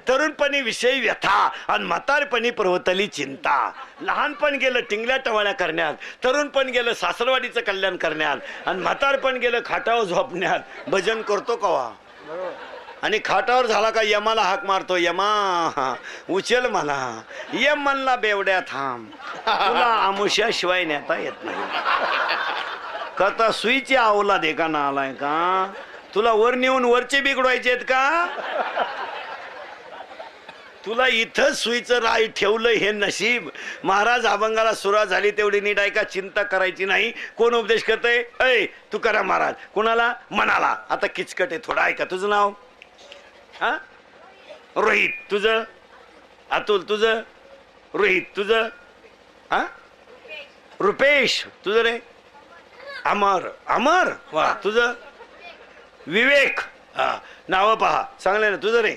तरुणपणी विषयी व्यथा आणि म्हातारपणी पर्वतली चिंता. लहानपण गेलं टिंगल्या टवाळ्या करण्यात, तरुणपण गेलं सासरवाडीचं कल्याण करण्यात आणि म्हातारपण गेलं खाटावर झोपण्यात. भजन करतो कवा आणि खाटावर झाला का यमाला हाक मारतो, यमा उचल मला. यम म्हणला बेवड्या थांब, तुला आमुष्याशिवाय नेता येत नाही. कथा सुईची आवला दे का ना आलाय का, तुला वर नेऊन वरचे बिघडवायचे आहेत का. तुला इथं सुईचं राय ठेवलं हे नशीब. महाराज अभंगाला सुरुवात झाली तेवढी नीट ऐका, चिंता करायची नाही. कोण उपदेश करतय, ऐ तू करा महाराज, कोणाला, मनाला. आता किचकट आहे थोडं, ऐका. तुझं नाव हा रोहित, तुझं अतुल, तुझं रोहित, तुझं हा रुपेश, तुझं रे अमर, अमर वा, तुझं विवेक. हा नाव पहा चांगलं ना तुझं रे